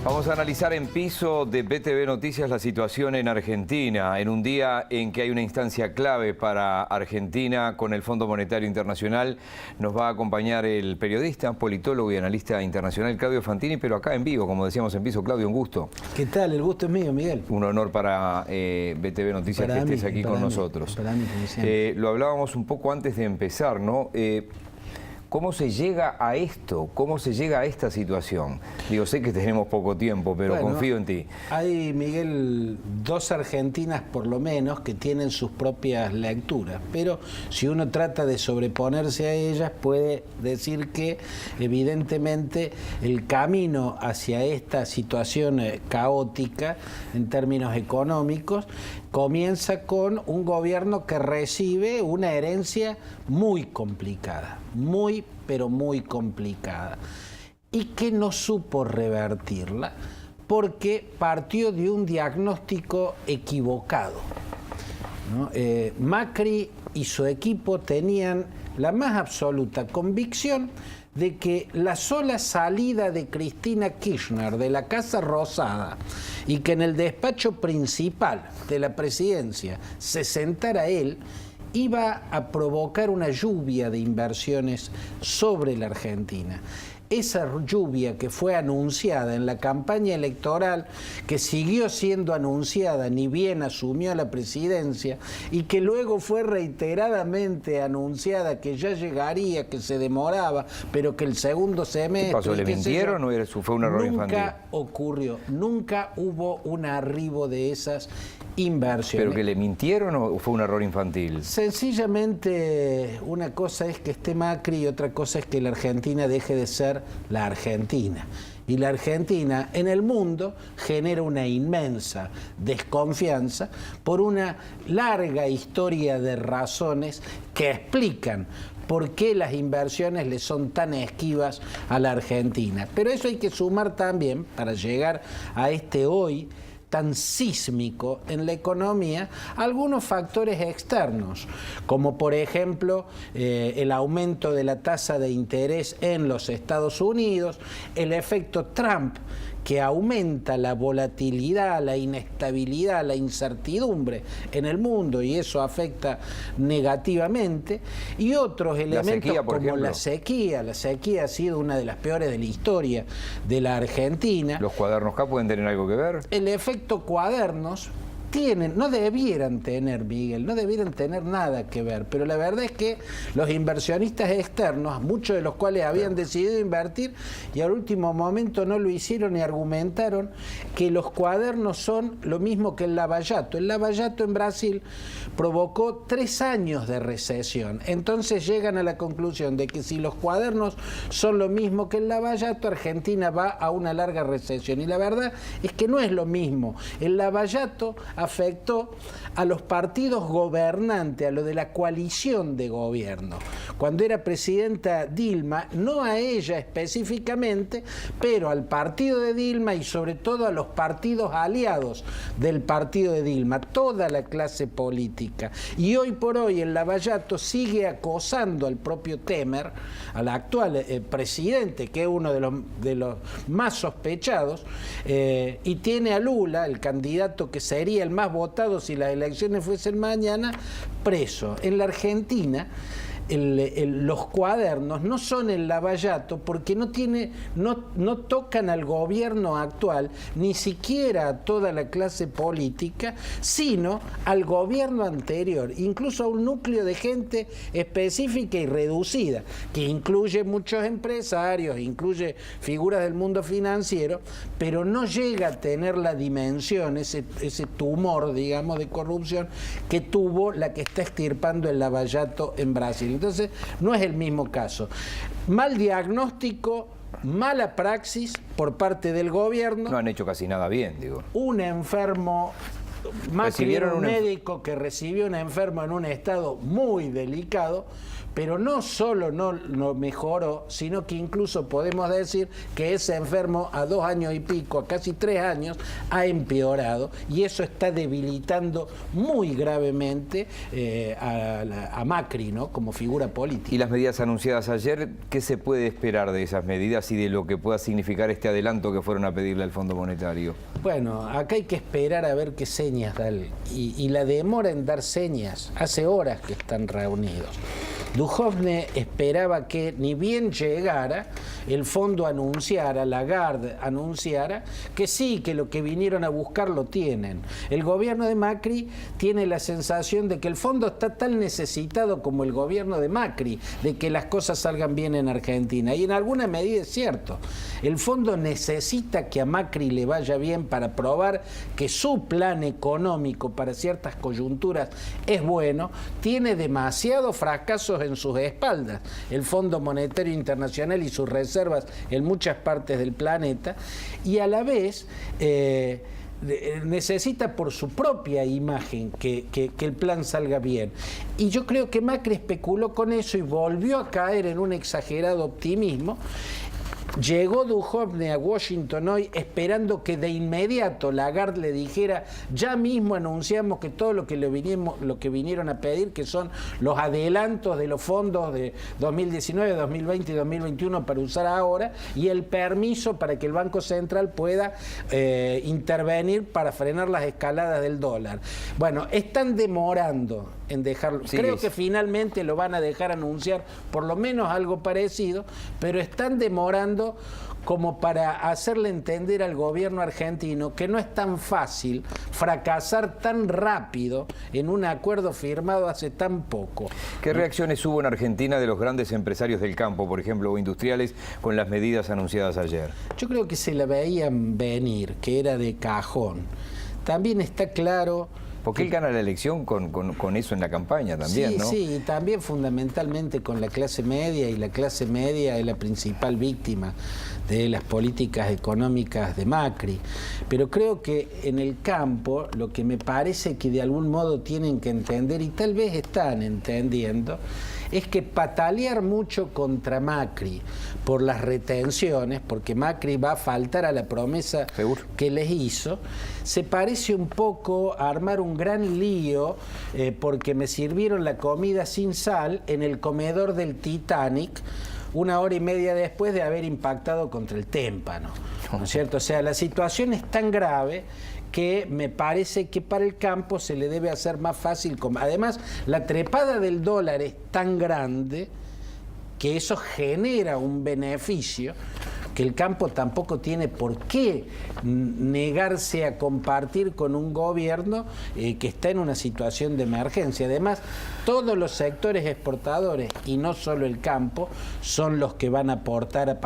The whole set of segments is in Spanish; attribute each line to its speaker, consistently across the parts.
Speaker 1: Vamos a analizar en piso de BTV Noticias la situación en Argentina, en un día en que hay una instancia clave para Argentina con el Fondo Monetario Internacional. Nos va a acompañar el periodista, politólogo y analista internacional Claudio Fantini, pero acá en vivo, como decíamos en piso. Claudio, un gusto.
Speaker 2: ¿Qué tal? El gusto es mío, Miguel.
Speaker 1: Un honor para BTV Noticias que estés aquí con nosotros.
Speaker 2: Para mí, como siempre.
Speaker 1: Lo hablábamos un poco antes de empezar, ¿no? ¿Cómo se llega a esto? ¿Cómo se llega a esta situación? Digo, sé que tenemos poco tiempo, pero
Speaker 2: bueno,
Speaker 1: confío en ti.
Speaker 2: Hay, Miguel, dos argentinas por lo menos que tienen sus propias lecturas, pero si uno trata de sobreponerse a ellas, puede decir que evidentemente el camino hacia esta situación caótica en términos económicos comienza con un gobierno que recibe una herencia muy complicada, pero muy complicada, y que no supo revertirla porque partió de un diagnóstico equivocado, ¿no? Macri y su equipo tenían la más absoluta convicción de que la sola salida de Cristina Kirchner de la Casa Rosada y que en el despacho principal de la presidencia se sentara él, iba a provocar una lluvia de inversiones sobre la Argentina. Esa lluvia que fue anunciada en la campaña electoral, que siguió siendo anunciada ni bien asumió la presidencia y que luego fue reiteradamente anunciada que ya llegaría, que se demoraba, pero que el segundo semestre...
Speaker 1: ¿Qué pasó? ¿Le mintieron o fue un error infantil?
Speaker 2: Nunca ocurrió, nunca hubo un arribo de esas inversiones.
Speaker 1: ¿Pero que le mintieron o fue un error infantil?
Speaker 2: Sencillamente una cosa es que esté Macri y otra cosa es que la Argentina deje de ser la Argentina. Y la Argentina en el mundo genera una inmensa desconfianza por una larga historia de razones que explican por qué las inversiones le son tan esquivas a la Argentina. Pero eso hay que sumar también, para llegar a este hoy tan sísmico en la economía, algunos factores externos, como por ejemplo el aumento de la tasa de interés en los Estados Unidos, el efecto Trump, que aumenta la volatilidad, la inestabilidad, la incertidumbre en el mundo y eso afecta negativamente, y otros elementos como la sequía. La sequía ha sido una de las peores de la historia de la Argentina.
Speaker 1: ¿Los cuadernos K pueden tener algo que ver?
Speaker 2: El efecto cuadernos no debieran tener, Miguel, no debieran tener nada que ver, pero la verdad es que los inversionistas externos, muchos de los cuales habían decidido invertir y al último momento no lo hicieron y argumentaron que los cuadernos son lo mismo que el lavallato. El lavallato en Brasil provocó 3 años de recesión, entonces llegan a la conclusión de que si los cuadernos son lo mismo que el lavallato, Argentina va a una larga recesión, y la verdad es que no es lo mismo. El lavallato afectó a los partidos gobernantes, a lo de la coalición de gobierno. Cuando era presidenta Dilma, no a ella específicamente, pero al partido de Dilma y sobre todo a los partidos aliados del partido de Dilma, toda la clase política. Y hoy por hoy el lavallato sigue acosando al propio Temer, al actual presidente, que es uno de los más sospechados, y tiene a Lula, el candidato que sería el más votado si las elecciones fuesen mañana, preso. En la Argentina los cuadernos no son el lavallato porque no tocan al gobierno actual, ni siquiera a toda la clase política, sino al gobierno anterior, incluso a un núcleo de gente específica y reducida, que incluye muchos empresarios, incluye figuras del mundo financiero, pero no llega a tener la dimensión, ese tumor, digamos, de corrupción que tuvo la que está extirpando el lavallato en Brasil. Entonces, no es el mismo caso. Mal diagnóstico, mala praxis por parte del gobierno.
Speaker 1: No han hecho casi nada bien, digo.
Speaker 2: Un enfermo, Macri era un médico que recibió un enfermo en un estado muy delicado, pero no solo no mejoró, sino que incluso podemos decir que ese enfermo a 2 años y pico, a casi 3 años, ha empeorado, y eso está debilitando muy gravemente a Macri, ¿no?, como figura política.
Speaker 1: Y las medidas anunciadas ayer, ¿qué se puede esperar de esas medidas y de lo que pueda significar este adelanto que fueron a pedirle al Fondo Monetario?
Speaker 2: Bueno, acá hay que esperar a ver qué señas da, y la demora en dar señas, hace horas que están reunidos. Duhovne esperaba que ni bien llegara, el fondo anunciara, Lagarde anunciara que sí, que lo que vinieron a buscar lo tienen. El gobierno de Macri tiene la sensación de que el fondo está tan necesitado como el gobierno de Macri, de que las cosas salgan bien en Argentina. Y en alguna medida es cierto. El fondo necesita que a Macri le vaya bien para probar que su plan económico para ciertas coyunturas es bueno. Tiene demasiados fracasos en sus espaldas, el Fondo Monetario Internacional y sus reservas en muchas partes del planeta, y a la vez necesita por su propia imagen que el plan salga bien. Y yo creo que Macri especuló con eso y volvió a caer en un exagerado optimismo. Llegó Duhovne a Washington hoy esperando que de inmediato Lagarde le dijera: ya mismo anunciamos que todo lo que vinieron a pedir, que son los adelantos de los fondos de 2019, 2020 y 2021 para usar ahora, y el permiso para que el Banco Central pueda intervenir para frenar las escaladas del dólar. Bueno, están demorando en dejarlo. Sí, creo que finalmente lo van a dejar anunciar por lo menos algo parecido, pero están demorando como para hacerle entender al gobierno argentino que no es tan fácil fracasar tan rápido en un acuerdo firmado hace tan poco.
Speaker 1: ¿Qué reacciones hubo en Argentina de los grandes empresarios del campo, por ejemplo, o industriales, con las medidas anunciadas ayer?
Speaker 2: Yo creo que se la veían venir, que era de cajón. También está claro...
Speaker 1: Porque él gana la elección con eso en la campaña también,
Speaker 2: sí,
Speaker 1: ¿no?
Speaker 2: Sí, y también fundamentalmente con la clase media, y la clase media es la principal víctima de las políticas económicas de Macri. Pero creo que en el campo lo que me parece que de algún modo tienen que entender, y tal vez están entendiendo, es que patalear mucho contra Macri por las retenciones, porque Macri va a faltar a la promesa que les hizo, se parece un poco a armar un gran lío porque me sirvieron la comida sin sal en el comedor del Titanic 1 hora y media después de haber impactado contra el témpano, ¿no es cierto? O sea, la situación es tan grave que me parece que para el campo se le debe hacer más fácil. Además, la trepada del dólar es tan grande que eso genera un beneficio que el campo tampoco tiene por qué negarse a compartir con un gobierno que está en una situación de emergencia. Además, todos los sectores exportadores, y no solo el campo, son los que van a aportar a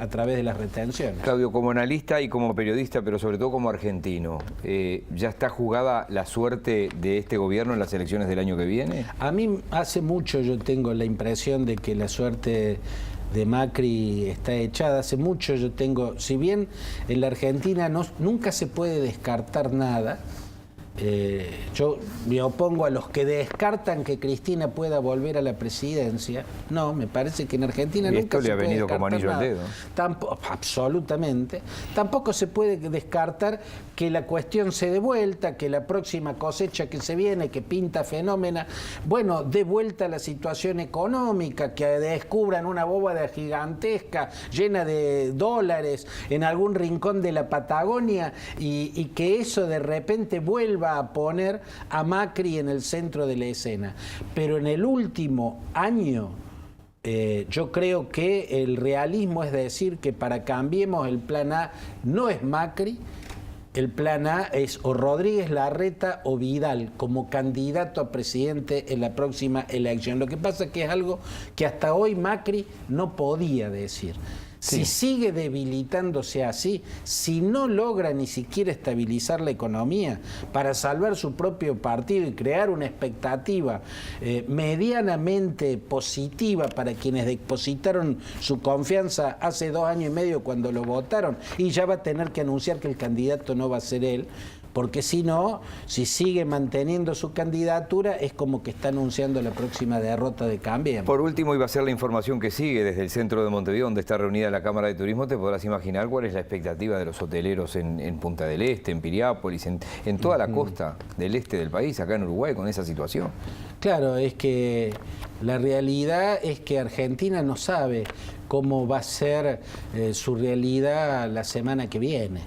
Speaker 2: través de las retenciones.
Speaker 1: Claudio, como analista y como periodista, pero sobre todo como argentino, ¿ya está jugada la suerte de este gobierno en las elecciones del año que viene?
Speaker 2: A mí hace mucho yo tengo la impresión de que la suerte de Macri está echada. Hace mucho yo tengo, si bien en la Argentina nunca se puede descartar nada, yo me opongo a los que descartan que Cristina pueda volver a la presidencia. No, me parece que en Argentina nunca se puede descartar nada.
Speaker 1: Esto le ha venido como anillo al dedo.
Speaker 2: Absolutamente. Tampoco se puede descartar que la cuestión se dé vuelta, que la próxima cosecha que se viene, que pinta fenómena, bueno, dé vuelta a la situación económica, que descubran una bóveda gigantesca llena de dólares en algún rincón de la Patagonia y que eso de repente vuelva a poner a Macri en el centro de la escena. Pero en el último año yo creo que el realismo es decir que para Cambiemos el plan A no es Macri, el plan A es o Rodríguez Larreta o Vidal como candidato a presidente en la próxima elección. Lo que pasa es que es algo que hasta hoy Macri no podía decir. Si sigue debilitándose así, si no logra ni siquiera estabilizar la economía para salvar su propio partido y crear una expectativa medianamente positiva para quienes depositaron su confianza hace 2 años y medio cuando lo votaron, y ya va a tener que anunciar que el candidato no va a ser él, porque si no, si sigue manteniendo su candidatura, es como que está anunciando la próxima derrota de Cambiemos.
Speaker 1: Por último, iba a ser la información que sigue desde el centro de Montevideo, donde está reunida la Cámara de Turismo. Te podrás imaginar cuál es la expectativa de los hoteleros en Punta del Este, en Piriápolis, en toda la costa del este del país, acá en Uruguay, con esa situación.
Speaker 2: Claro, es que la realidad es que Argentina no sabe cómo va a ser su realidad la semana que viene.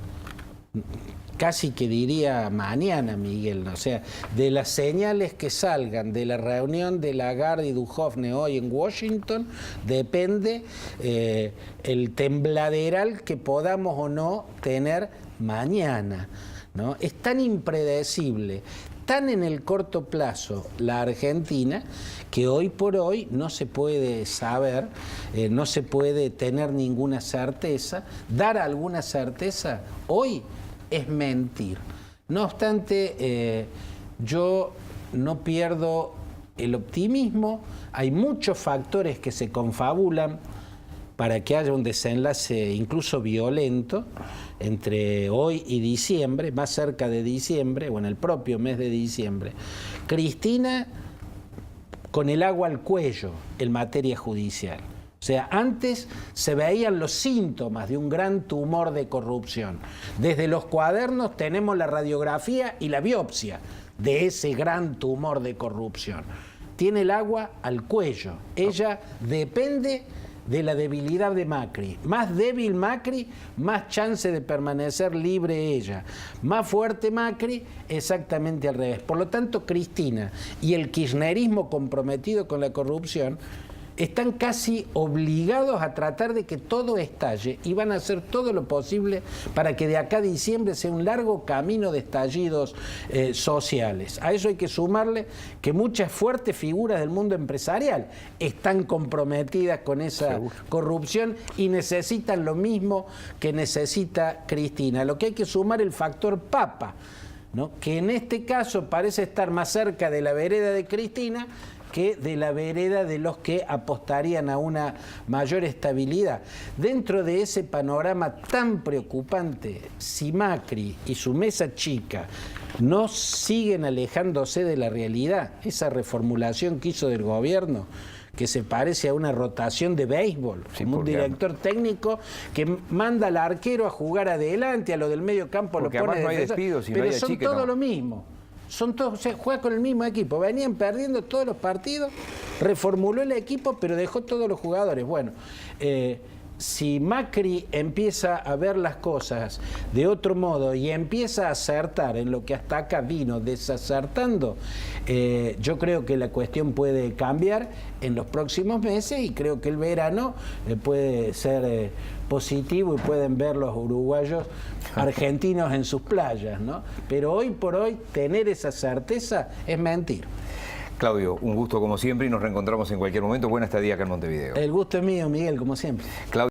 Speaker 2: Casi que diría mañana, Miguel. O sea, de las señales que salgan de la reunión de Lagarde y Duhovne hoy en Washington, depende el tembladeral que podamos o no tener mañana, ¿no? Es tan impredecible, tan en el corto plazo la Argentina, que hoy por hoy no se puede saber, no se puede tener ninguna certeza. Dar alguna certeza hoy es mentir. No obstante, yo no pierdo el optimismo. Hay muchos factores que se confabulan para que haya un desenlace incluso violento entre hoy y diciembre, más cerca de diciembre, o en el propio mes de diciembre. Cristina con el agua al cuello en materia judicial. O sea, antes se veían los síntomas de un gran tumor de corrupción. Desde los cuadernos tenemos la radiografía y la biopsia de ese gran tumor de corrupción. Tiene el agua al cuello. Ella depende de la debilidad de Macri. Más débil Macri, más chance de permanecer libre ella. Más fuerte Macri, exactamente al revés. Por lo tanto, Cristina y el kirchnerismo comprometido con la corrupción están casi obligados a tratar de que todo estalle y van a hacer todo lo posible para que de acá a diciembre sea un largo camino de estallidos sociales. A eso hay que sumarle que muchas fuertes figuras del mundo empresarial están comprometidas con esa corrupción y necesitan lo mismo que necesita Cristina. Lo que hay que sumar el factor papa, ¿no? Que en este caso parece estar más cerca de la vereda de Cristina que de la vereda de los que apostarían a una mayor estabilidad. Dentro de ese panorama tan preocupante, si Macri y su mesa chica no siguen alejándose de la realidad, esa reformulación que hizo del gobierno, que se parece a una rotación de béisbol, sí, como un director técnico que manda al arquero a jugar adelante, a lo del medio campo lo pone
Speaker 1: no hay despidos,
Speaker 2: pero son todo lo mismo. Son todos, o sea, juega con el mismo equipo. Venían perdiendo todos los partidos, reformuló el equipo, pero dejó todos los jugadores. Bueno, si Macri empieza a ver las cosas de otro modo y empieza a acertar en lo que hasta acá vino desacertando, yo creo que la cuestión puede cambiar en los próximos meses y creo que el verano puede ser positivo y pueden ver los uruguayos argentinos en sus playas, ¿no? Pero hoy por hoy tener esa certeza es mentir.
Speaker 1: Claudio, un gusto como siempre y nos reencontramos en cualquier momento. Buena estadía acá en Montevideo.
Speaker 2: El gusto es mío, Miguel, como siempre. Claudio.